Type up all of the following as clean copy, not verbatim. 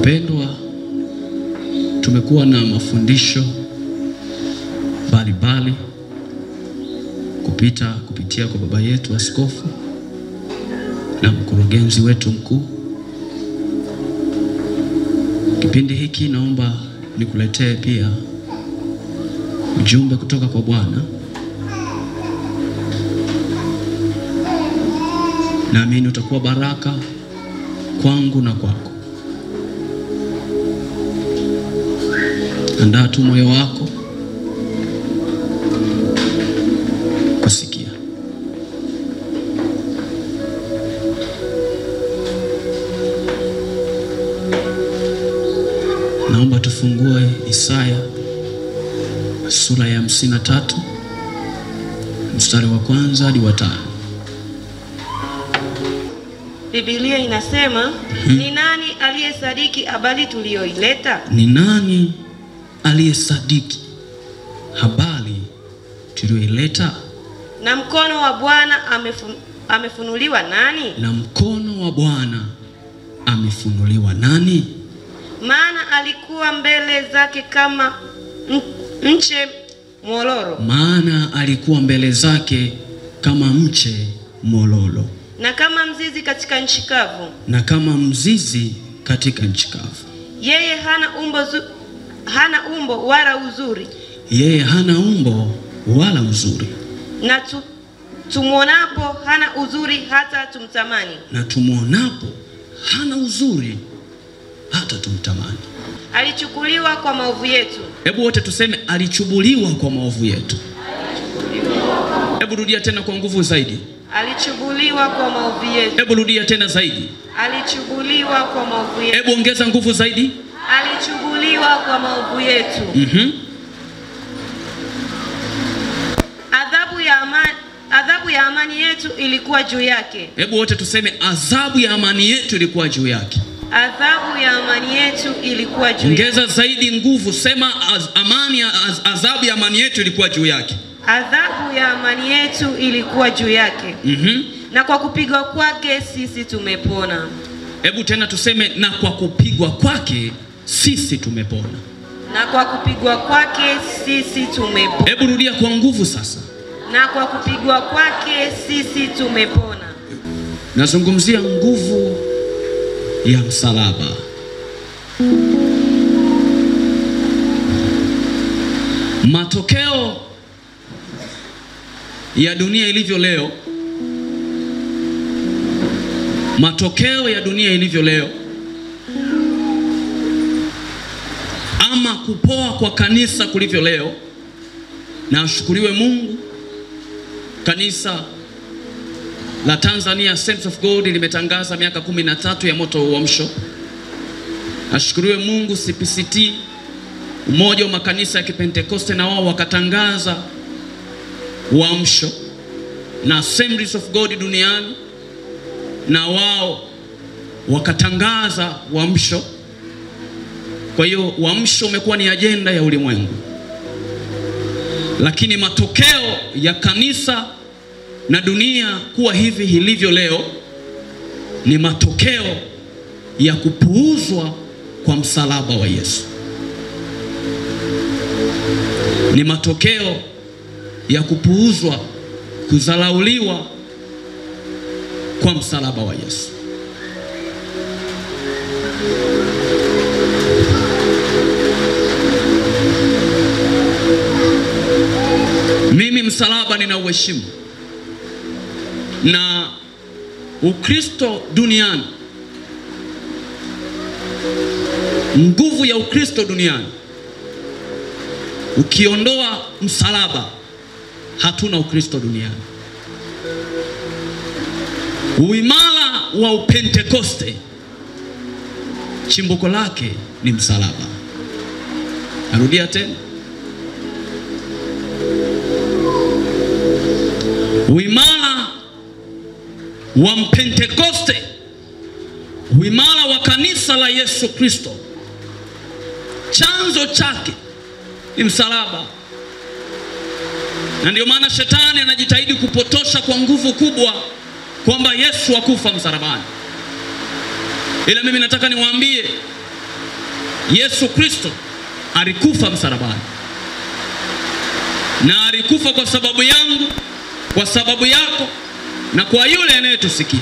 Wapendwa, tumekuwa na mafundisho mbalimbali kupitia kwa baba yetu askofu na mkurugenzi wetu mkuu. Kipindi hiki naomba nikuletee pia ujumbe kutoka kwa Bwana. Naamini utakuwa baraka kwangu na kwako. Andaa tu moyo wako kusikia. Naomba tufungue Isaya sura ya 53 mstari wa 1 hadi wa 5. Biblia inasema, ni nani aliyesadiki habari tuliyoileta? Ni nani aliyesadiki habari tuliyoileta? Na mkono wa Bwana amefunuliwa nani? Na mkono wa Bwana amefunuliwa nani? Maana alikuwa mbele zake kama mche mololo. Maana alikuwa mbele zake kama mche mololo. Na kama mzizi katika nchi kavu. Na kama mzizi katika nchi kavu. Yeye hana umbo wala uzuri. Yeye hana umbo wala uzuri. Na tumuonapo hana uzuri hata tumtamani. Na tumuonapo hana uzuri hata tumtamani. Alichukuliwa kwa maovu yetu. Hebu wote tuseme, alichubuliwa kwa maovu yetu. Hebu rudia tena kwa nguvu zaidi. Alichubuliwa kwa maovu yetu. Hebu rudia tena zaidi. Alichubuliwa kwa maovu yetu. Hebu ongeza nguvu zaidi. Alichubuliwa kwa maovu yetu. Adhabu ya amani yetu ilikuwa juu yake. Hebu wote tuseme, adhabu ya amani yetu ilikuwa juu yake. Adhabu ya amani yetu ilikuwa juu yake. Ongeza zaidi nguvu, sema adhabu ya amani yetu ilikuwa juu yake. Adhabu ya amani yetu ilikuwa juu yake. Na kwa kupigwa kwake sisi tumepona. Hebu tena tuseme, na kwa kupigwa kwake sisi tumepona. Na kwa kupigwa kwake sisi tumepona. Hebu rudia kwa nguvu sasa. Na kwa kupigwa kwake sisi tumepona. Nazungumzia nguvu ya msalaba. Matokeo ya dunia ilivyo leo, ama kupoa kwa kanisa kulivyo leo, na ashukuriwe Mungu, kanisa la Tanzania Saints of God limetangaza miaka 13 ya moto wa uamsho. Ashukuriwe Mungu, CPCT, umoja wa makanisa ya Kipentekoste, na wao wakatangaza uamsho, na Assemblies of God duniani na wao wakatangaza uamsho. Kwa hiyo uamsho umekuwa ni ajenda ya ulimwengu. Lakini matokeo ya kanisa na dunia kuwa hivi ilivyo leo ni matokeo ya kupuuzwa kwa msalaba wa Yesu. Ni matokeo ya kupuuzwa, kudharauliwa kwa msalaba wa Yesu. Mimi msalaba ninauheshimu, na Ukristo duniani, nguvu ya Ukristo duniani, ukiondoa msalaba hatuna Ukristo duniani. Uimara wa Upentekoste chimbuko lake ni msalaba. Narudia tena. Uimara wa Mpentekoste, uimara wa kanisa la Yesu Kristo, chanzo chake ni msalaba. Na ndio maana shetani anajitahidi kupotosha kwa nguvu kubwa kwamba Yesu hakufa msalabani. Ila mimi nataka niwaambie Yesu Kristo alikufa msalabani, na alikufa kwa sababu yangu, kwa sababu yako, na kwa yule anayetusikia.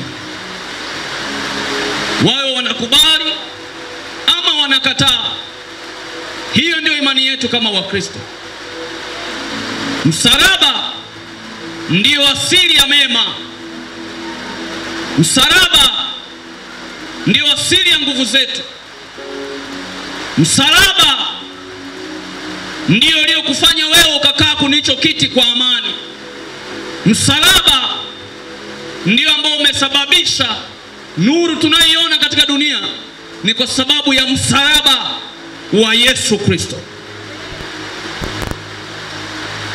Wao wanakubali ama wanakataa. Hiyo ndio imani yetu kama Wakristo. Msalaba ndio asili ya mema. Msalaba ndio asili ya nguvu zetu. Msalaba ndio uliokufanya wewe ukakaa kunicho kiti kwa amani. Msalaba ndio ambao umesababisha nuru tunayoiona katika dunia, ni kwa sababu ya msalaba wa Yesu Kristo.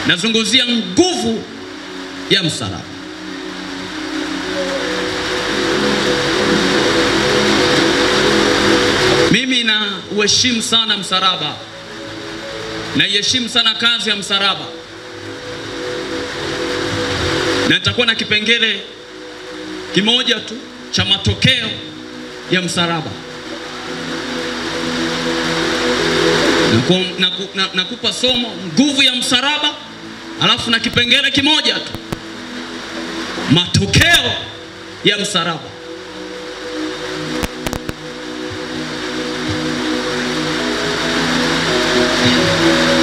Nazungumzia nguvu ya msalaba. Mimi na uheshimu sana msalaba, na iheshimu sana kazi ya msalaba, na nitakuwa na kipengele kimoja tu cha matokeo ya msalaba. Nakupa somo nguvu ya msalaba, alafu na kipengele kimoja tu matokeo ya msalaba.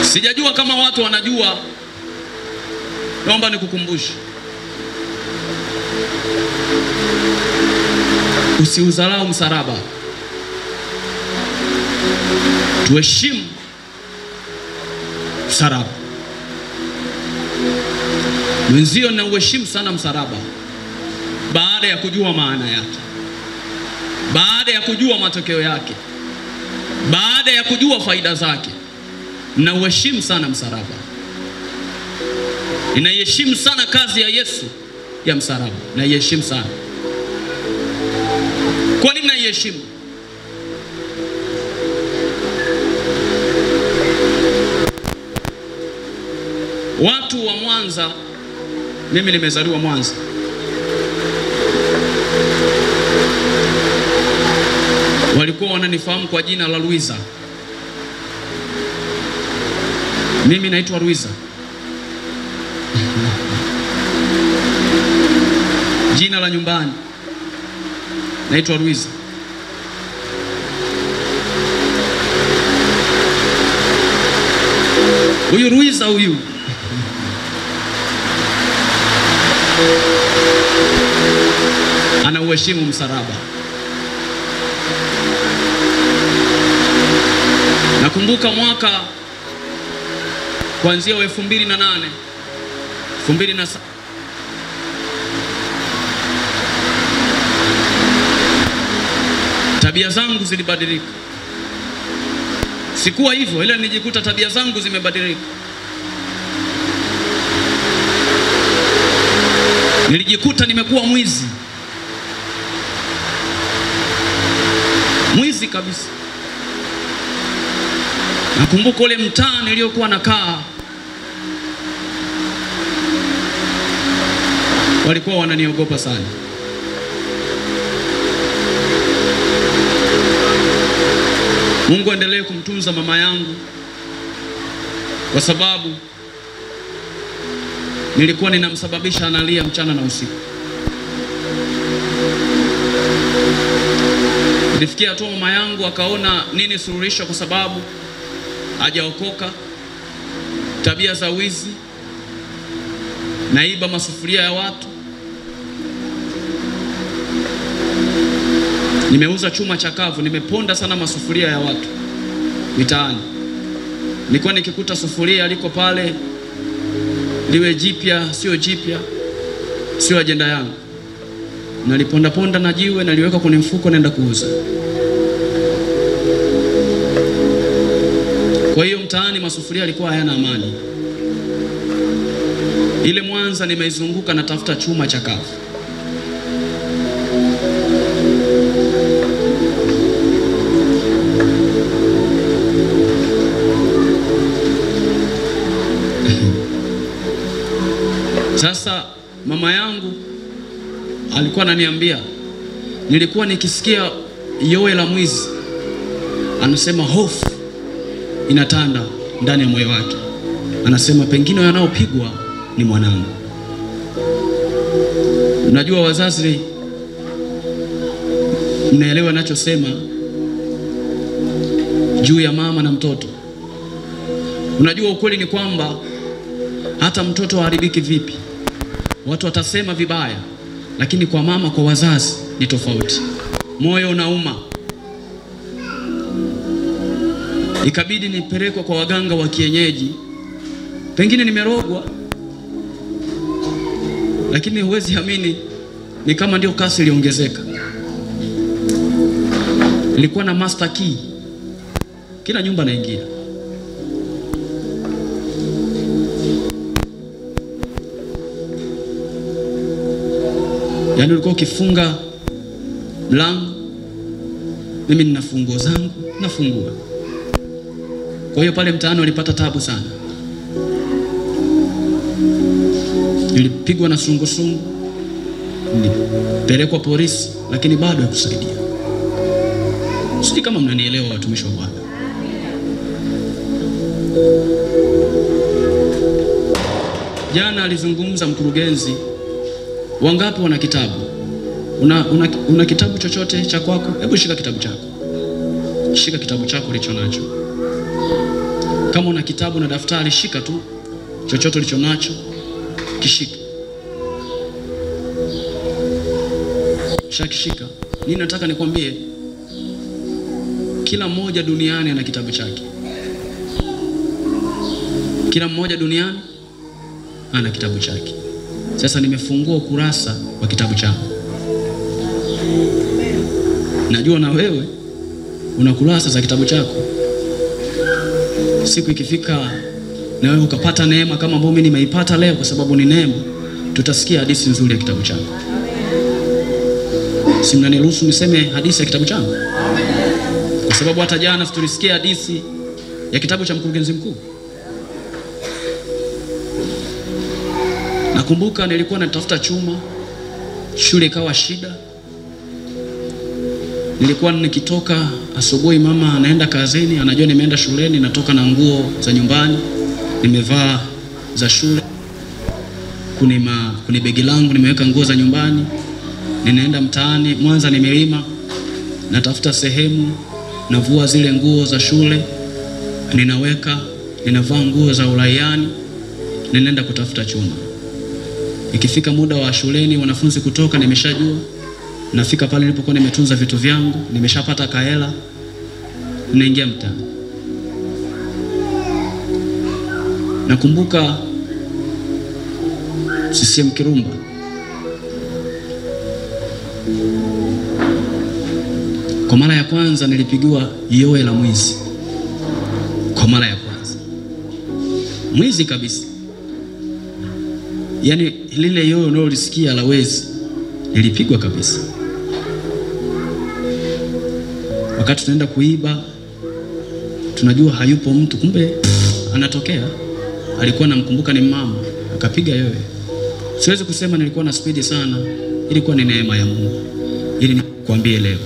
Sijajua kama watu wanajua, naomba nikukumbushe. Usiudharau msalaba. Tuheshimu msalaba. Mwenzio na uheshimu sana msalaba baada ya kujua maana yake, baada ya kujua matokeo yake, baada ya kujua faida zake. Na uheshimu sana msalaba. Ninaheshimu sana kazi ya Yesu ya msalaba. Naiheshimu sana. Kwa nini naiheshimu? Watu wa Mwanza, mimi nimezaliwa Mwanza, walikuwa wananifahamu kwa jina la Luiza. Mimi naitwa Luiza. Jina la nyumbani naitwa Luiza. Huyu Luiza huyu ana uheshimu msalaba. Nakumbuka mwaka kuanzia 2008, 2007, tabia zangu zilibadilika. Sikuwa hivyo, ila nijikuta tabia zangu zimebadilika. Nilijikuta nimekuwa mwizi. Mwizi kabisa. Nakumbuka ule mtaa niliokuwa nakaa, walikuwa wananiogopa sana. Mungu endelee kumtunza mama yangu, kwa sababu nilikuwa ninamsababisha analia mchana na usiku. Nilifikia hatua mama yangu akaona nini suluhisho, kwa sababu hajaokoka, tabia za wizi, naiba masufuria ya watu. Nimeuza chuma chakavu, nimeponda sana masufuria ya watu mitaani. Nilikuwa nikikuta sufuria liko pale, liwe jipya sio jipya, sio ajenda yangu. Naliponda ponda na jiwe, naliweka kwenye mfuko, naenda kuuza. Kwa hiyo mtaani masufuria yalikuwa hayana amani. Ile Mwanza nimeizunguka na tafuta chuma chakavu. Sasa mama yangu alikuwa ananiambia, nilikuwa nikisikia yowe la mwizi anasema hofu inatanda ndani ya moyo wake. Anasema pengine wanaopigwa ni mwanangu. Unajua wazazi, mnaelewa ninachosema juu ya mama na mtoto. Unajua ukweli ni kwamba hata mtoto haharibiki vipi, watu watasema vibaya, lakini kwa mama, kwa wazazi ni tofauti. Moyo unauma. Ikabidi nipelekwe kwa waganga wa kienyeji. Pengine nimerogwa, lakini huwezi amini, ni kama ndio kasi iliongezeka. Nilikuwa na master key kila nyumba naingia. Yaani ulikuwa ukifunga mlango, mimi nina funguo zangu, nafungua. Kwa hiyo pale mtaani walipata tabu sana. Nilipigwa na sungusungu, nilipelekwa polisi, lakini bado hakusaidia. Sisi kama mnanielewa watumishi wa Bwana. Jana alizungumza mkurugenzi, wangapi wana kitabu? Una kitabu chochote cha kwako? Hebu shika kitabu chako. Shika kitabu chako ulicho nacho. Kama una kitabu na daftari, shika tu chochote ulicho nacho, kishika. Shakishika. Nini nataka nikwambie? Kila mmoja duniani ana kitabu chake. Kila mmoja duniani ana kitabu chake. Sasa nimefungua ukurasa wa kitabu changu. Najua na wewe una kurasa za kitabu chako. Siku ikifika na wewe ukapata neema kama ambao mimi nimeipata leo, kwa sababu ni neema, tutasikia hadithi nzuri ya kitabu changu. Si mnaniruhusu niseme hadithi ya kitabu changu? Kwa sababu hata jana tulisikia hadithi ya kitabu cha mkurugenzi mkuu. Nakumbuka nilikuwa natafuta chuma, shule ikawa shida. Nilikuwa nikitoka asubuhi, mama anaenda kazini, anajua nimeenda shuleni, natoka na nguo za nyumbani, nimevaa za shule. Kuni begi langu nimeweka nguo za nyumbani. Ninaenda mtaani, Mwanza nimelima, natafuta sehemu, navua zile nguo za shule, ninavaa nguo za uraiani, ninaenda kutafuta chuma. Ikifika muda wa shuleni wanafunzi kutoka, nimeshajua. Nafika pale nilipokuwa nimetunza vitu vyangu, nimeshapata kahela, ninaingia mtaani. Nakumbuka CCM Kirumba. Kwa mara ya kwanza nilipigiwa yowe la mwizi. Kwa mara ya kwanza. Mwizi kabisa. Yaani lile yowe unalolisikia la wezi, nilipigwa kabisa. Wakati tunaenda kuiba, tunajua hayupo mtu, kumbe anatokea. Alikuwa namkumbuka ni mama, akapiga yowe. Siwezi kusema nilikuwa na speed sana, ilikuwa ni neema ya Mungu. Ili nikwambie leo.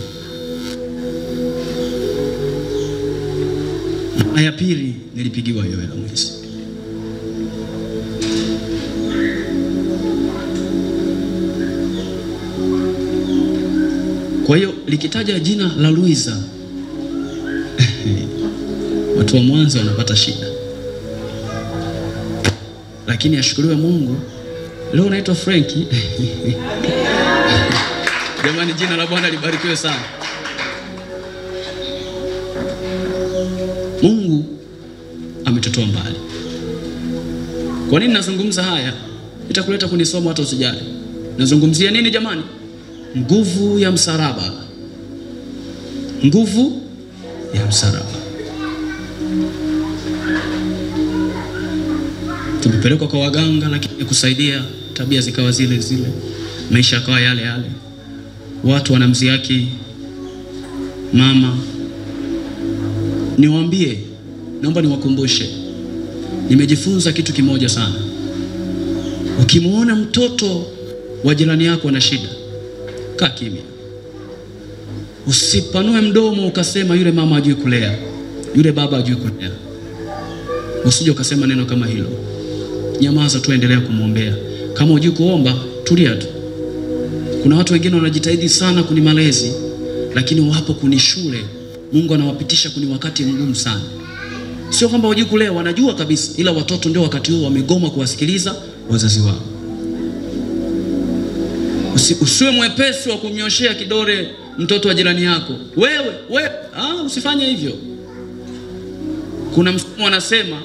Mara ya pili nilipigiwa yowe la mwizi. Kwa hiyo likitaja jina la Luiza, watu wa Mwanza wanapata shida. Lakini ashukuriwe Mungu, leo naitwa Frankie. Jamani, jina la Bwana libarikiwe sana. Mungu ametutoa mbali. Kwa nini nazungumza haya? Itakuleta kunisoma hata usijali. Nazungumzia nini jamani? Nguvu ya msalaba. Nguvu ya msalaba. Tumepelekwa kwa waganga, lakini kusaidia tabia zikawa zile zile, maisha yakawa yale yale. Watu wanamziaki mama. Niwaambie, naomba niwakumbushe, nimejifunza kitu kimoja sana. Ukimuona mtoto wa jirani yako ana shida, kaa kimya. Usipanue mdomo ukasema yule mama hajui kulea, yule baba hajui kulea. Usije ukasema neno kama hilo. Nyamaza tu, endelea kumwombea. Kama hujui kuomba, tulia tu. Kuna watu wengine wanajitahidi sana kuni malezi, lakini wapo kuni shule Mungu anawapitisha kuni wakati mgumu sana. Sio kwamba hujui kulea, wanajua kabisa, ila watoto ndio wakati huo wamegoma kuwasikiliza wazazi wao. Usiwe mwepesi wa kumnyoshea kidole mtoto wa jirani yako. Wewe, usifanye hivyo. Kuna msemo anasema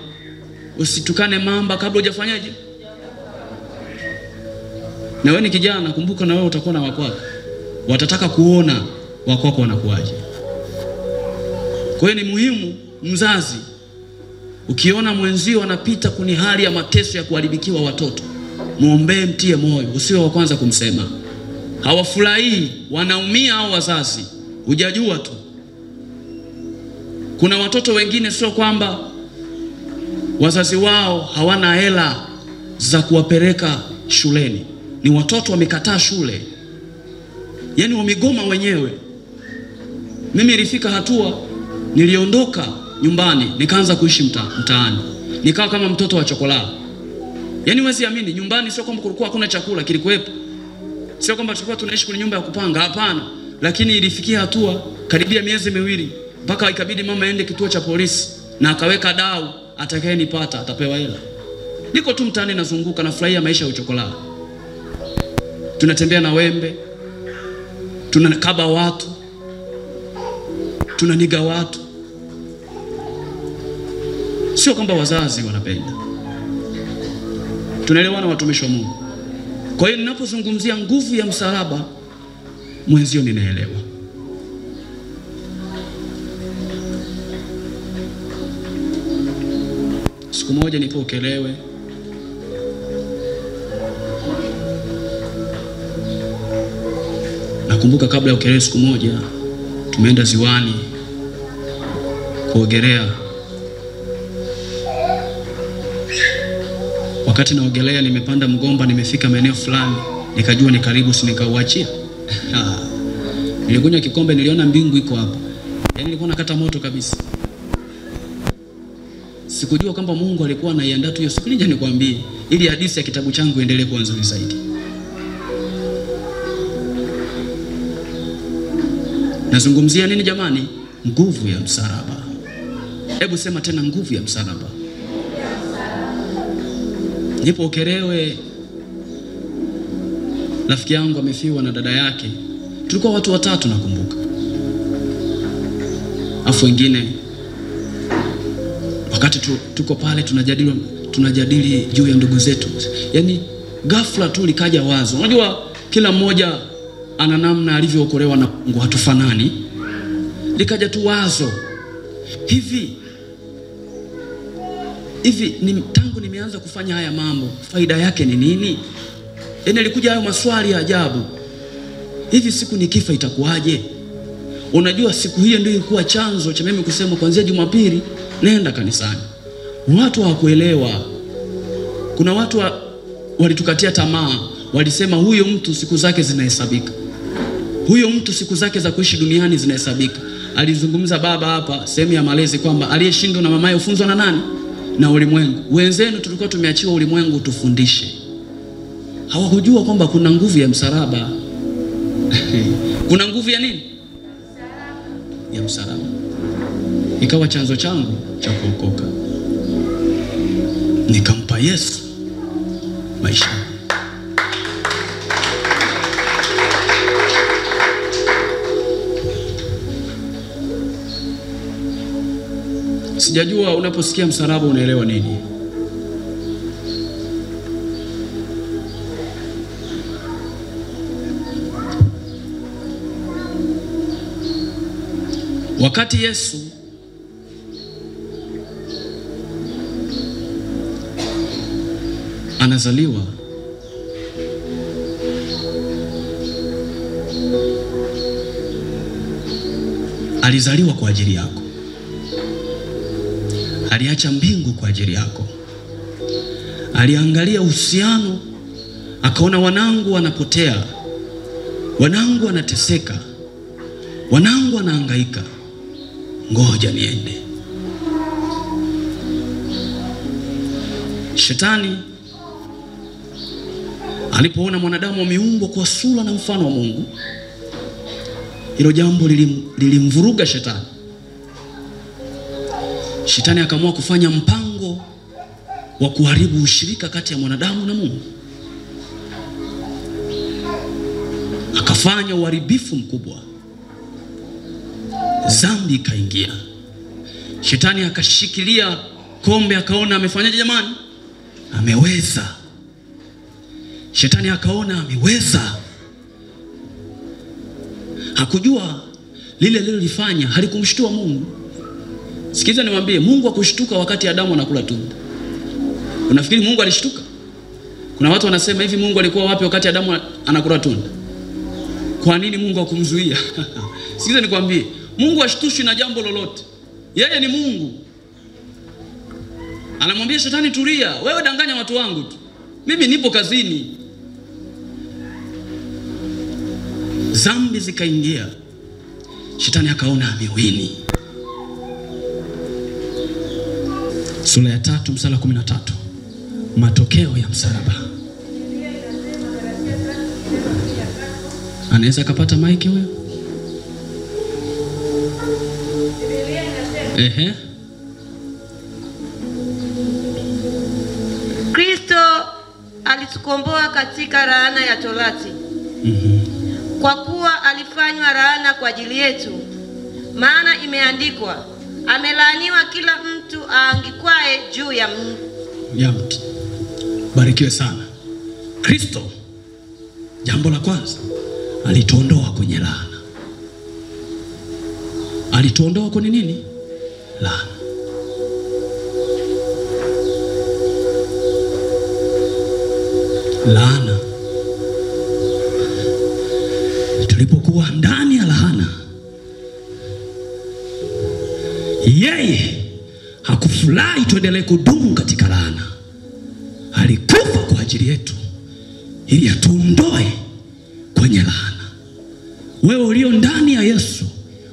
usitukane mamba kabla hujafanyaje? Na wewe ni kijana, kumbuka na wewe utakuwa na wako. Watataka kuona wako wanakuaje. Kwa hiyo ni muhimu mzazi, ukiona mwenzio anapita kwenye hali ya mateso ya kuharibikiwa watoto, muombee, mtie moyo, usiwe wa kwanza kumsema. Hawafurahii, wanaumia hao wazazi, hujajua tu. Kuna watoto wengine sio kwamba wazazi wao hawana hela za kuwapeleka shuleni, ni watoto wamekataa shule, yaani wamegoma wenyewe. Mimi ilifika hatua niliondoka nyumbani nikaanza kuishi mtaani. Nikawa kama mtoto wa chokolaa. Yaani huwezi amini, nyumbani sio kwamba kulikuwa hakuna chakula, kilikuwepo. Sio kwamba tulikuwa tunaishi kwenye nyumba ya kupanga, hapana. Lakini ilifikia hatua karibia miezi miwili mpaka ikabidi mama aende kituo cha polisi na akaweka dau, atakayenipata atapewa hela. Niko tu mtaani nazunguka, nafurahia maisha ya uchokolaa. Tunatembea na wembe, tunakaba watu, tunaniga watu. Sio kwamba wazazi wanapenda. Tunaelewana watumishi wa Mungu? Kwa hiyo ninapozungumzia nguvu ya msalaba, mwenzio ninaelewa. Siku moja nilipokelewe, nakumbuka kabla ya ukelewe siku moja tumeenda ziwani kuogelea. Wakati naogelea nimepanda mgomba, nimefika maeneo fulani, nikajua ni karibu, si nikauachia. Nilikunywa kikombe, niliona mbingu iko hapa. Yaani nilikuwa nakata moto kabisa. Sikujua kwamba Mungu alikuwa anaiandaa tu hiyo siku. Nije nikwambie ili hadithi ya kitabu changu endelee kuwa nzuri zaidi. Nazungumzia nini jamani? Nguvu ya msalaba. Hebu sema tena, nguvu ya msalaba. Nipo Ukerewe, rafiki yangu amefiwa na dada yake. Tulikuwa watu watatu nakumbuka. Afu wengine, wakati tuko pale tunajadili juu ya ndugu zetu. Yaani ghafla tu likaja wazo. Unajua kila mmoja ana namna alivyookolewa na Mungu, hatufanani. Likaja tu wazo. Hivi tangu nimeanza kufanya haya mambo, faida yake ni nini? Yaani alikuja hayo maswali ya ajabu. Hivi siku nikifa itakuwaje? Unajua siku hiyo ndio ilikuwa chanzo cha mimi kusema kuanzia Jumapili nenda kanisani. Watu hawakuelewa. Kuna watu walitukatia tamaa, walisema huyo mtu siku zake zinahesabika. Huyo mtu siku zake za kuishi duniani zinahesabika. Alizungumza baba hapa sehemu ya malezi kwamba aliyeshindwa na mamaye ufunzwa na nani? Na ulimwengu. Wenzenu tulikuwa tumeachiwa ulimwengu tufundishe. Hawakujua kwamba kuna nguvu ya msalaba. Kuna nguvu ya nini? Ya msalaba. Ikawa chanzo changu cha kuokoka. Nikampa Yesu maisha. Sijajua unaposikia msalaba unaelewa nini? Wakati Yesu anazaliwa, alizaliwa kwa ajili yako. Aliacha mbingu kwa ajili yako. Aliangalia uhusiano, akaona wanangu wanapotea, wanangu wanateseka, wanangu wanahangaika, ngoja niende. Shetani alipoona mwanadamu ameumbwa kwa sura na mfano wa Mungu, hilo jambo lilimvuruga shetani. Shetani akaamua kufanya mpango wa kuharibu ushirika kati ya mwanadamu na Mungu. Akafanya uharibifu mkubwa. Dhambi ikaingia. Shetani akashikilia kombe, akaona amefanyaje jamani? Ameweza. Shetani akaona ameweza. Hakujua lile lilifanya halikumshtua Mungu. Sikiza niwaambie, Mungu hakushtuka wakati Adamu anakula tunda. Unafikiri Mungu alishtuka? Kuna watu wanasema hivi, Mungu alikuwa wapi wakati Adamu anakula tunda? Kwa nini Mungu hakumzuia? Sikiza nikwambie, Mungu hashtushwi na jambo lolote. Yeye ni Mungu. Anamwambia shetani, tulia, wewe danganya watu wangu tu, mimi nipo kazini. Dhambi zikaingia. Shetani akaona amewini. Sura ya 3 mstari wa 13. Matokeo ya msalaba. Anaweza kapata maiki wewe? Ehe. Kristo alitukomboa katika laana ya torati. Kwa kuwa alifanywa laana kwa ajili yetu. Maana imeandikwa, amelaaniwa kila mtu aangikwae juu ya mti. Barikiwe sana. Kristo, jambo la kwanza, alituondoa kwenye laana. Alituondoa kwenye nini? Laana. Laana. Tulipokuwa ndani ya laana, yeye hakufurahi tuendelee kudumu katika laana. Alikufa kwa ajili yetu ili atuondoe kwenye laana. Wewe ulio ndani ya Yesu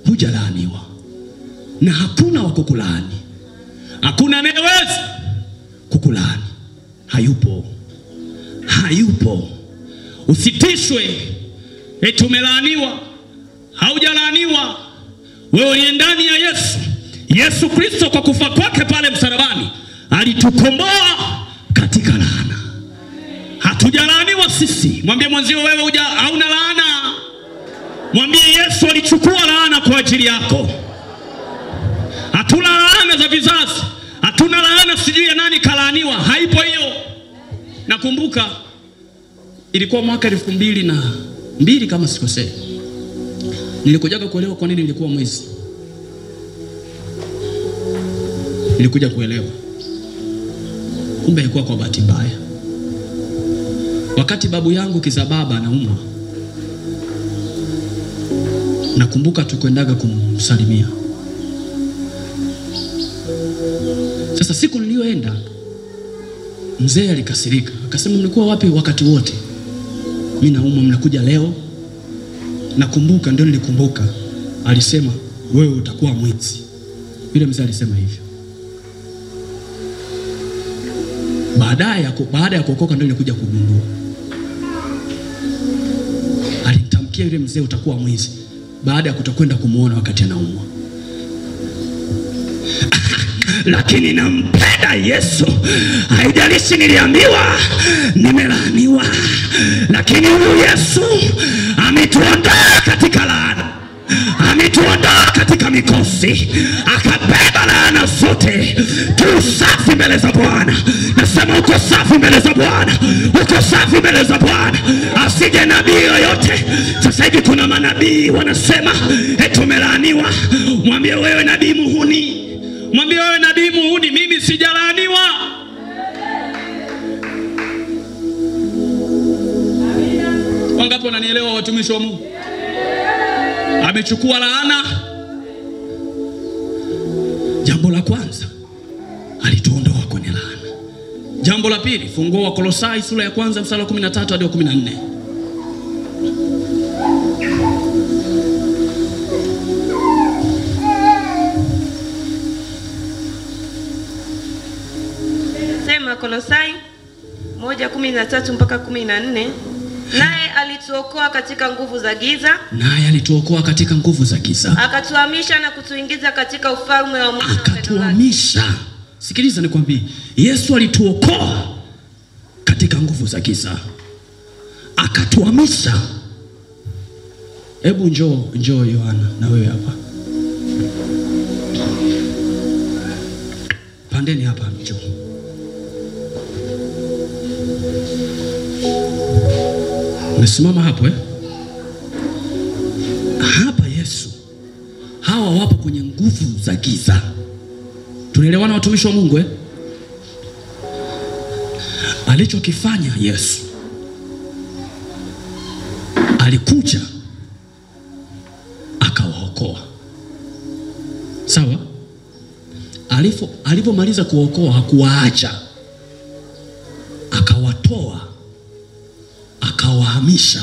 hujalaaniwa, na hakuna wa kukulaani. Hakuna anayeweza kukulaani. Hayupo. Hayupo. Usitishwe eti umelaaniwa. Haujalaaniwa. Wewe uliye ndani ya Yesu. Yesu Kristo kwa kufa kwake pale msalabani alitukomboa katika laana. Hatujalaaniwa sisi. Mwambie mwenzio, wewe hauna laana. Mwambie Yesu alichukua laana kwa ajili yako. Hatuna laana za vizazi. Hatuna laana sijui ya nani kalaaniwa. Haipo hiyo. Nakumbuka ilikuwa mwaka 2002 kama sikosei. Nilikujaga kuelewa kwa nini nilikuwa mwizi. Nilikuja kuelewa. Kumbe ilikuwa kwa bahati mbaya. Wakati babu yangu kizababa anaumwa, nakumbuka tukwendaga kumsalimia. Sasa siku niliyoenda, mzee alikasirika. Akasema, mlikuwa wapi wakati wote? Mimi naumwa, mnakuja leo? Nakumbuka, ndio nilikumbuka. Alisema, wewe utakuwa mwizi. Yule mzee alisema hivyo. Baada ya kuokoka ndio nilikuja kugundua. Alitamkia yule mzee, utakuwa mwizi, baada ya kutokwenda kumuona wakati anaumwa. Lakini nampenda Yesu. Haijalishi niliambiwa nimelaaniwa, lakini huyu Yesu ametuondoa katika laana. Ametuondoa katika mikosi. Akabeba laana zote. Tu safi mbele za Bwana. Nasema uko safi mbele za Bwana. Uko safi mbele za Bwana. Asije nabii yoyote. Sasa hivi kuna manabii wanasema tumelaaniwa. Mwambie wewe nabii muhuni. Mwambie wewe nabii muhuni, mimi sijalaaniwa. Wangapi wananielewa watumishi wa Mungu? Amechukua laana. Jambo la kwanza, alituondoa kwenye laana. Jambo la pili, funguo wa Kolosai sura ya 1 mstari wa 13 hadi 14. Wakolosai 1:13 mpaka 14. Naye alituokoa katika nguvu za giza. Naye alituokoa katika nguvu za giza. Akatuhamisha na kutuingiza katika ufalme wa mwana. Akatuhamisha. Sikiliza nikwambie, Yesu alituokoa katika nguvu za giza. Akatuhamisha. Hebu njoo Yohana na wewe hapa. Pandeni hapa njoo. Umesimama hapo Hapa Yesu. Hawa wapo kwenye nguvu za giza. Tunaelewana watumishi wa Mungu Alichokifanya Yesu, alikuja akawaokoa. Sawa? Alipomaliza kuokoa hakuwaacha. Akawatoa, akawahamisha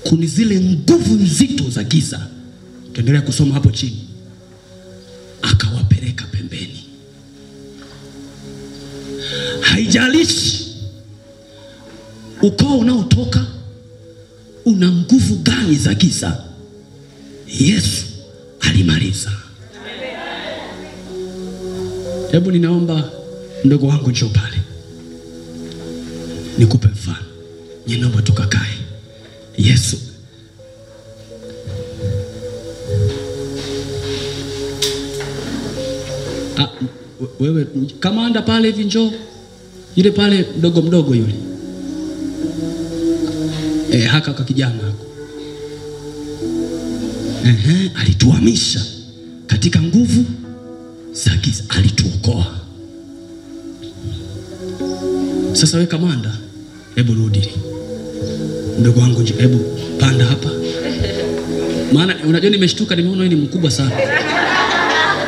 kuni zile nguvu nzito za giza. Tuendelea kusoma hapo chini. Akawapeleka pembeni. Haijalishi ukoo unaotoka una nguvu gani za giza, Yesu alimaliza. Hebu ninaomba mdogo wangu njoo pale, nikupe mfano. Ninaomba tukakae. Yesu wewe kamanda pale hivi njoo. Yule pale mdogo yule. Haka kwa kijana hako. Alituhamisha katika nguvu za giza, alituokoa. Sasa wewe kamanda, hebu rudi. Mdogo wangu hebu panda hapa. Maana unajua nimeshtuka, nimeona wewe ni mkubwa sana.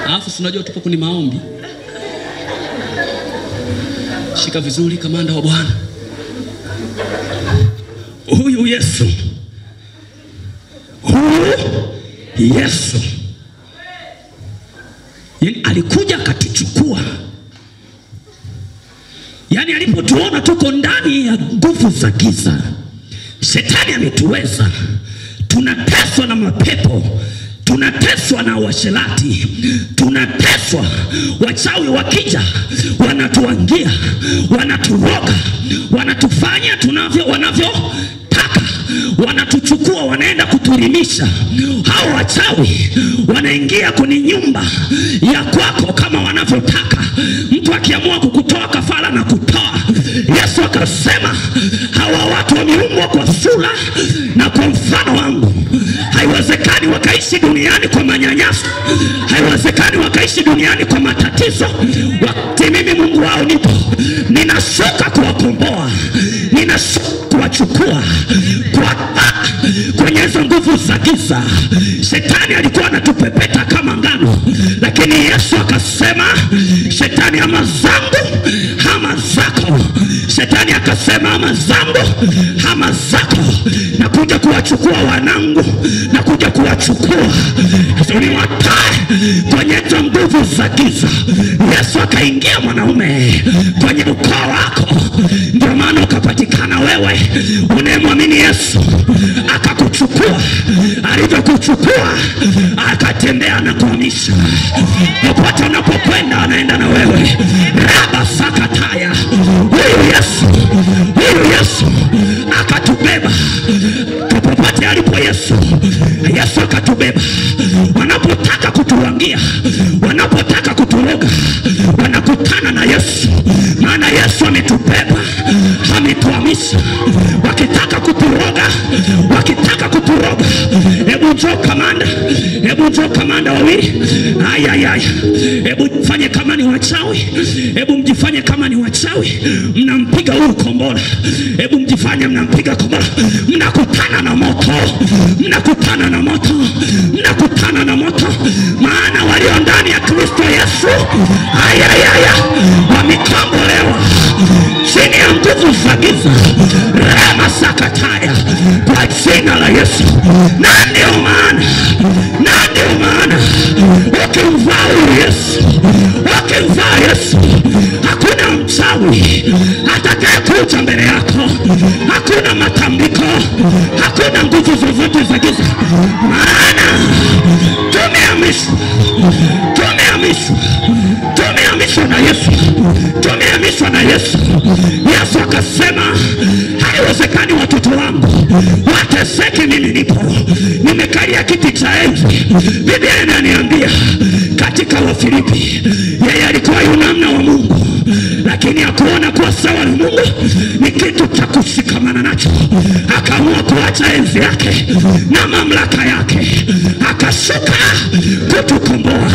Alafu unajua tupo kwenye maombi. Shika vizuri kamanda wa Bwana. Huyu Yesu. Yani alikuja akatuchukua. Yani alipotuona tuko ndani ya nguvu za giza, shetani ametuweza. Tunateswa na mapepo, tunateswa na washerati, tunateswa. Wachawi wakija wanatuangia, wanaturoga, wanatufanya wanavyotaka, wanatuchukua, wanaenda kuturimisha. Hao wachawi wanaingia kwenye nyumba ya kwako kama wanavyotaka. Mtu akiamua kukutoa kafara na kutoa. Yesu akasema hawa watu wameumbwa kwa sura na kwa mfano wangu. Haiwezekani wakaishi duniani kwa manyanyaso, haiwezekani wakaishi duniani kwa matatizo, wakati mimi Mungu wao nipo. Ninashuka kuwakomboa, ninashuka kuwachukua kwenye hizo nguvu za giza. Shetani alikuwa anatupepeta kama ngano, lakini Yesu akasema shetani, ama zangu ama zako. Shetani akasema ama zangu ama zako. Nakuja kuwachukua wanangu, nakuja kuwachukua. Niwatae kwenye hizo nguvu za giza. Yesu akaingia mwanaume kwenye ukoo wako. Ndio maana ukapatikana wewe unayemwamini Yesu. Akakuchukua, alivyokuchukua akatembea na kuhamisha. Popote unapokwenda anaenda na wewe. Raba sakataya. Huyu Yesu akatubeba. Popote alipo Yesu akatubeba. Wanapotaka kutuangia, wanapotaka kuturoga, wanakutana na Yesu. Maana Yesu ametubeba, ametuhamisha. Wakitaka kuturoga, hebu njoo kamanda wawili. Hebu mfanye kama ni wachawi. Hebu mjifanye kama ni wachawi. Mnampiga huyu kombora. Hebu mjifanye mnampiga kombora. Mnakutana na moto. Maana walio ndani ya Kristo Yesu wamekombolewa chini ya nguvu za giza. Rama sakataya kwa jina la Yesu. Na ndio maana ukimvaa Yesu, hakuna hakuna mchawi atakayekuja mbele yako, hakuna matambiko, hakuna nguvu zozote za giza, maana tumehamishwa na Yesu. Tumehamishwa na Yesu. Yesu akasema haiwezekani watoto wangu wateseke, mimi nipo, nimekalia kiti cha enzi. Biblia inaniambia katika Wafilipi, yeye alikuwa yunamna wa Mungu, lakini hakuona kuwa sawa na Mungu ni kitu cha kushikamana nacho. Akaamua kuacha enzi yake na mamlaka yake, akashuka kutukomboa.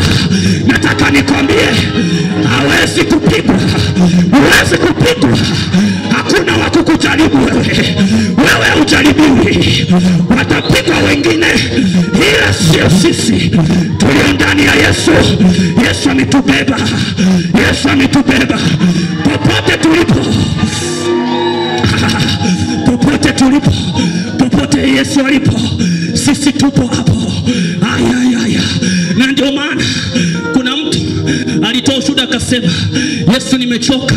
Nataka nikwambie, hawezi kupigwa, huwezi kupigwa. Hakuna wa kukujaribu wewe, wewe hujaribiwi. Watapigwa wengine, ila sio sisi. Tulio ndani ya Yesu. Yesu ametubeba, Yesu ametubeba. Popote tulipo, popote tulipo, popote Yesu alipo, sisi tupo hapo. Aya. Na ndio maana kuna mtu alitoa ushuhuda akasema, Yesu nimechoka,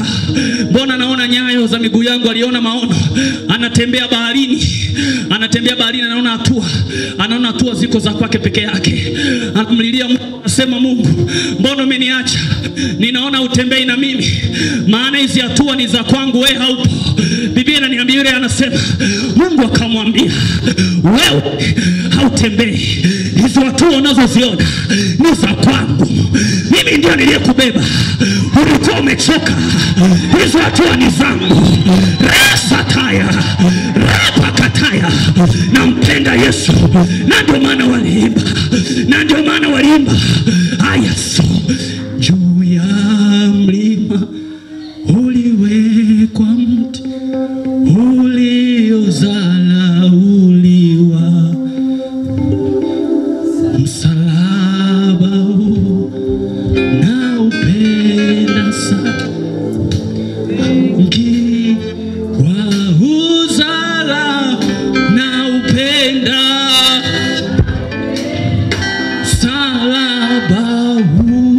mbona naona nyayo za miguu yangu. Aliona maono, anatembea baharini, anaona hatua ziko za kwake peke yake. Anamlilia Mungu, anasema, Mungu, mbona umeniacha? Ninaona utembei na mimi, maana hizi hatua ni za kwangu, wewe haupo. Biblia inaniambia yule anasema, Mungu akamwambia, wewe hautembei, hizo hatua unazoziona ni za kwangu, mimi ndio niliyekubeba. Ulikuwa umechoka, hizo hatua ni zangu. Rapa kataya. Nampenda Yesu. Na ndio maana waliimba, Yesu juu ya mlima uliwekwa mti uliozalauliwa, msalaba huu na upenda sana, mki wa uzala na upenda salaba huu.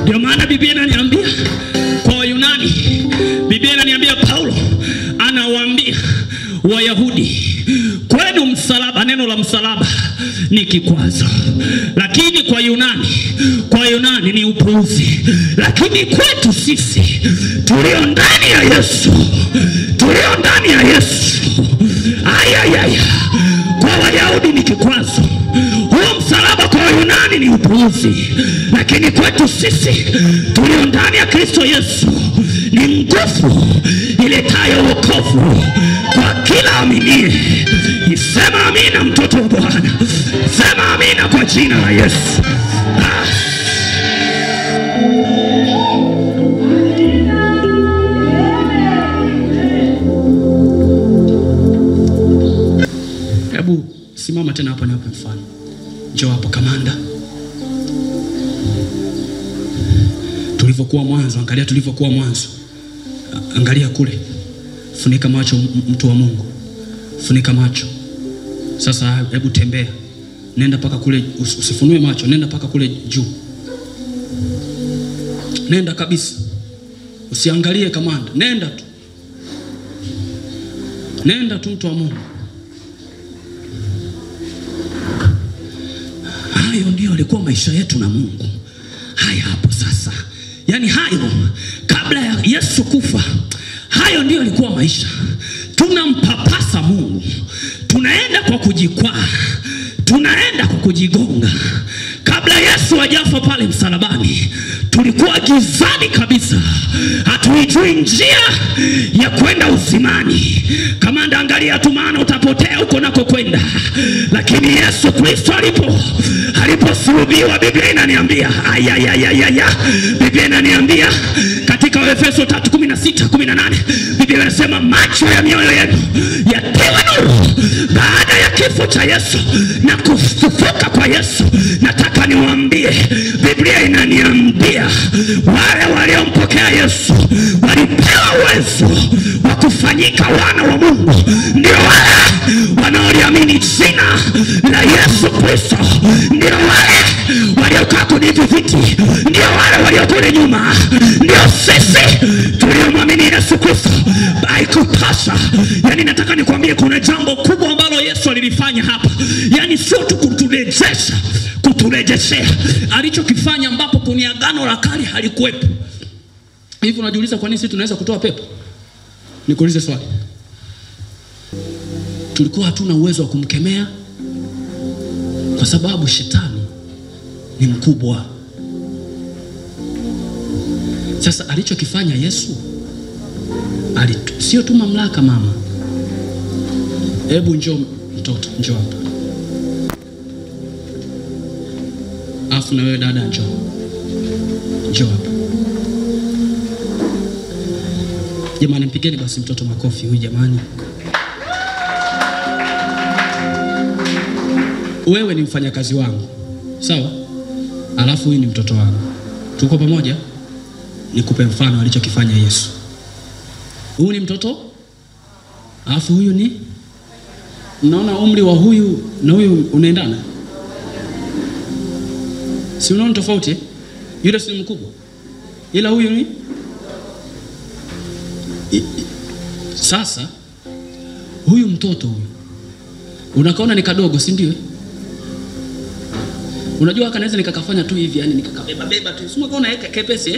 Ndio maana Biblia inaniambia kwa Wayunani, Biblia inaniambia Paulo anawaambia Wayahudi, kwenu msalaba, neno la msalaba ni kikwazo, lakini kwa Yunani ni upuuzi. Lakini kwetu sisi tulio ndani ya Yesu, kwa Wayahudi ni kikwazo, huo msalaba kwa Yunani ni upuuzi, lakini kwetu sisi tulio ndani ya Kristo Yesu ni nguvu iletayo wokovu kwa kila aminie. Sema amina, mtoto wa Bwana. Sema amina kwa jina la Yesu. Hebu simama tena hapa, niwape mfano. Njoo hapo kamanda. Tulivyokuwa mwanzo, angalia tulivyokuwa mwanzo. Angalia kule. Funika macho, mtu wa Mungu. Funika macho. Sasa hebu tembea. Nenda paka kule, usifunue macho, nenda paka kule juu. Nenda kabisa. Usiangalie kamanda, nenda tu. Nenda tu, mtu wa Mungu. Hayo ndio alikuwa maisha yetu na Mungu. Haya hapo sasa. Yaani hayo kabla ya Yesu kufa, hayo ndio alikuwa maisha. Tunampapasa Mungu. Tunaenda kwa kujikwaa, tunaenda kwa kujigonga. Kabla Yesu hajafa pale msalabani, tulikuwa gizani kabisa, hatuijui njia ya kwenda uzimani. Kamanda, angalia tu, maana utapotea huko nako kwenda. Lakini Yesu Kristo aliposulubiwa, Biblia inaniambia Biblia inaniambia Katika Efeso 3:16-18 Biblia inasema macho ya mioyo yenu yatiwe nuru baada ya kifo cha Yesu na kufufuka kwa Yesu. Nataka niwaambie, Biblia inaniambia wale waliompokea Yesu walipewa uwezo wa kufanyika wana wa Mungu. Ndio wale wanaoliamini jina la Yesu Kristo, ndio wale waliokaa kwenye viti, ndio wale waliokule nyuma, ndio sisi tuliomwamini Yesu Kristo. Haikupasa. Yani nataka nikwambie kuna jambo kubwa ambalo Yesu alilifanya hapa. Yani sio tu kuturejeshea alichokifanya ambapo kwenye agano la kale halikuwepo. Hivi unajiuliza kwa nini sisi tunaweza kutoa pepo? Nikuulize swali. Tulikuwa hatuna uwezo wa kumkemea kwa sababu shetani ni mkubwa. Sasa alichokifanya Yesu sio tu mamlaka. Mama, hebu njoo mtoto, njoo hapa. Afu na wewe dada, njoo hapa. Jamani, mpigeni basi mtoto makofi huyu jamani. Wewe ni mfanyakazi wangu, sawa? Alafu huyu ni mtoto wangu. Tuko pamoja? Nikupe mfano alichokifanya Yesu. Huyu ni mtoto, alafu huyu ni, unaona umri wa huyu na huyu unaendana? Si unaona tofauti? Yule si mkubwa, ila huyu ni. Sasa huyu mtoto huyu unakaona ni kadogo, si ndio? Unajua kanaweza nikakafanya tu hivi, yani nikakabeba tu. Sio unaona yake kepesi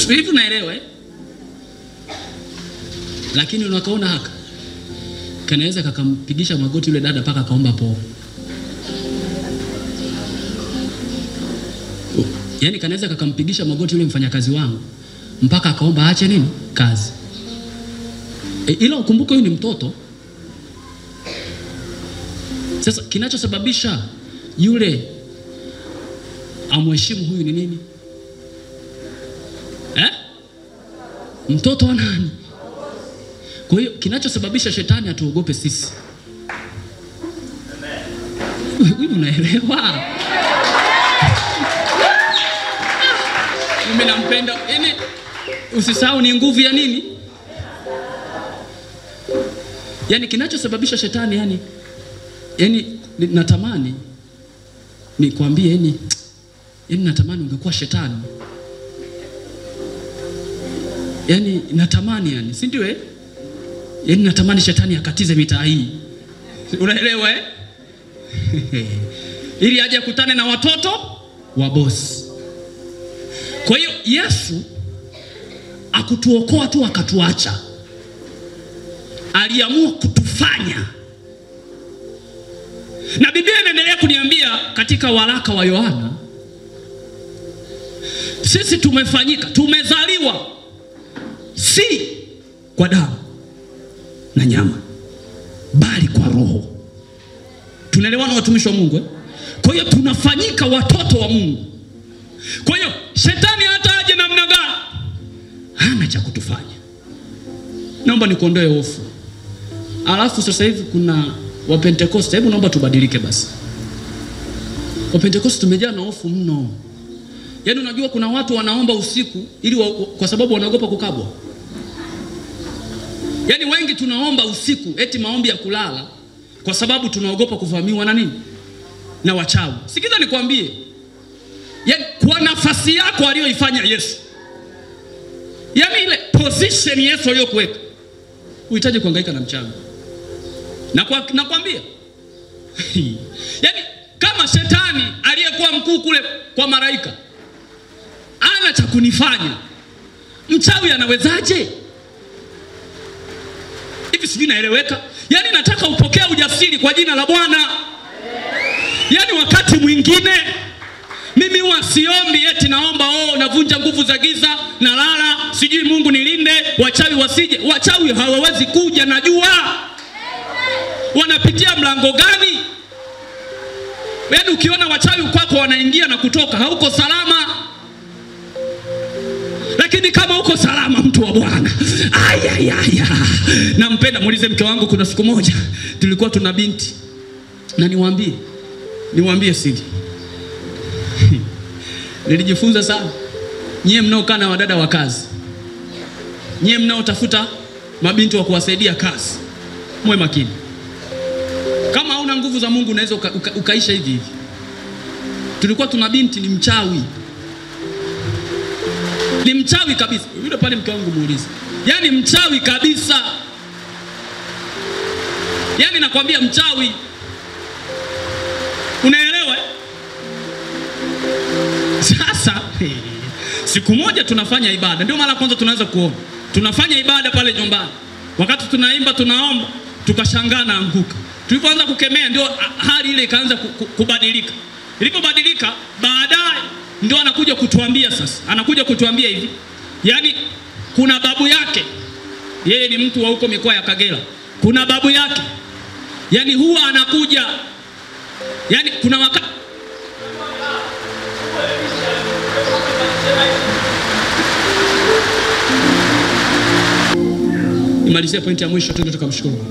hivi, unaelewa Lakini unakaona haka kanaweza kakampigisha magoti yule dada paka kaomba po. Yani kanaweza kakampigisha magoti yule mfanyakazi wangu mpaka akaomba aache nini? Kazi. Ila ukumbuke huyu ni mtoto. Sasa kinachosababisha yule amheshimu huyu ni nini? Mtoto wa nani? Kwa hiyo kinachosababisha shetani atuogope sisi. Wewe unaelewa? Mimi nampenda. Yaani usisahau ni nguvu ya nini? Yaani kinachosababisha shetani yani natamani nikwambie yani natamani ungekuwa shetani. Yani natamani si ndio yani natamani shetani akatize mitaa hii. Unaelewa ili aje kutane na watoto wa boss. Kwa hiyo Yesu akutuokoa tu akatuacha. Aliamua kutufanya. Na Biblia inaendelea kuniambia katika waraka wa Yohana, sisi tumezaliwa si kwa damu na nyama, bali kwa Roho. Tunaelewana watumishi wa Mungu Kwa hiyo tunafanyika watoto wa Mungu. Kwa hiyo shetani hata aje namna gani hana cha kutufanya. Naomba nikuondoe hofu. Alafu sasa hivi kuna wa Pentecost, hebu naomba tubadilike basi. Wa Pentecost tumejaa na hofu mno. Yaani unajua kuna watu wanaomba usiku ili kwa sababu wanaogopa kukabwa. Yaani wengi tunaomba usiku eti maombi ya kulala kwa sababu tunaogopa kuvamiwa na nini? Na wachawi. Sikiza nikwambie. Yaani kwa nafasi yako aliyoifanya Yesu. Yaani ile position Yesu aliyokuweka. Uhitaji kuhangaika na mchawi. Nakwambia. Yaani kama shetani aliyekuwa mkuu kule kwa malaika ana cha kunifanya, mchawi anawezaje? Hivi sijui naeleweka? Yaani nataka upokee ujasiri kwa jina la Bwana. Yaani wakati mwingine mimi huwa siombi eti naomba navunja nguvu za giza na lala sijui Mungu nilinde wachawi wasije. Wachawi hawawezi kuja, najua. Wanapitia mlango gani? Yaani ukiona wachawi kwako wanaingia na kutoka, hauko salama. Lakini kama uko salama, mtu wa Bwana, ayayaya, nampenda. Muulize mke wangu, kuna siku moja tulikuwa tuna binti, na niwaambie siri. Nilijifunza sana. Nyie mnaokaa na wadada wa kazi, nyie mnaotafuta mabinti wa kuwasaidia kazi, mwe makini. Kama hauna nguvu za Mungu unaweza ukaisha hivi hivi. Tulikuwa tuna binti ni mchawi. Ni mchawi kabisa. Yule pale mke wangu muulize. Yaani mchawi kabisa. Yaani nakwambia mchawi. Unaelewa? Sasa siku moja tunafanya ibada. Ndio mara kwanza tunaanza kuomba. Tunafanya ibada pale nyumbani. Wakati tunaimba tunaomba, tukashangaa na anguka. Tulipoanza kukemea ndio hali ile ikaanza kubadilika. Ilipobadilika baadaye ndio anakuja kutuambia sasa. Anakuja kutuambia hivi. Yaani kuna babu yake. Yeye ni mtu wa huko mikoa ya Kagera. Kuna babu yake. Yaani huwa anakuja. Yaani kuna wakati imalizia pointi ya mwisho, twende tukamshukuru.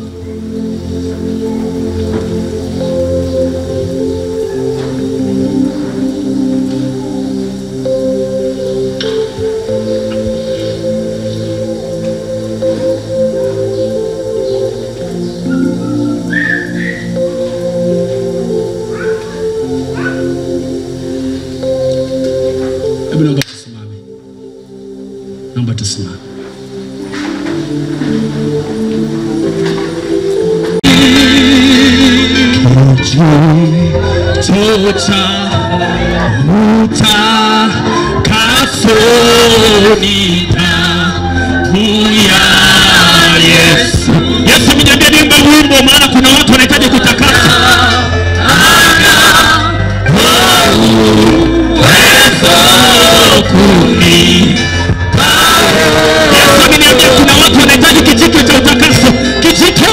Naomba tusimame. Yesu mniambia niimbe wimbo, maana kuna watu wanahitaji kutakasa. Yesu mniambia kuna watu wanahitaji kijito cha utakaso. Kijito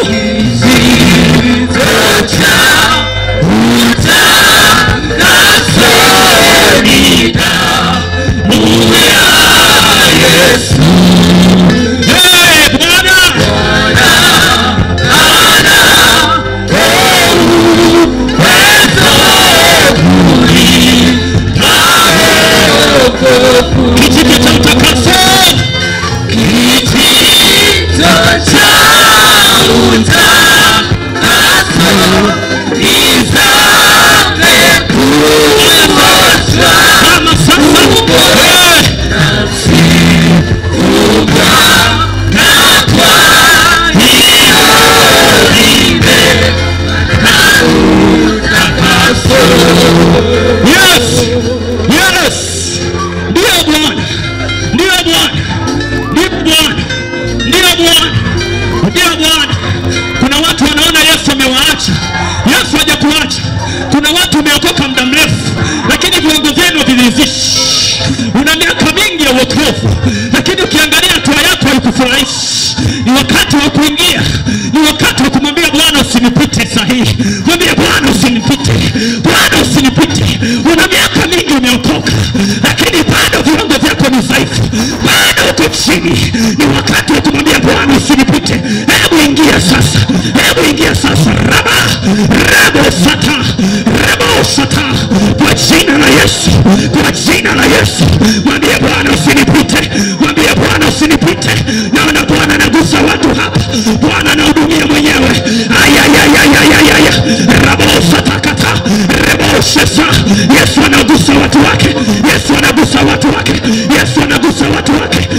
una miaka mingi ya wokovu, lakini ukiangalia hatua yako haikufurahishi. Ni wakati wa kuingia, ni wakati wa kumwambia Bwana usinipite sahihi. Mwambie Bwana usinipite, Bwana usinipite. Una miaka mingi umeokoka, lakini bado viwango vyako ni dhaifu, bado uko chini. Ni wakati wa kumwambia Bwana usinipite. Hebu ingia sasa, hebu ingia sasa. Rabo sata, kwa jina la Yesu, kwa jina la Yesu. Mwambie Bwana usinipite, mwambie Bwana usinipite. Naona Bwana anagusa watu hapa, Bwana anahudumia mwenyewe. Ayayayayayaya, rabo sata kata, rabo sesa. Yesu anagusa watu wake, Yesu anagusa watu wake, Yesu anagusa watu wake,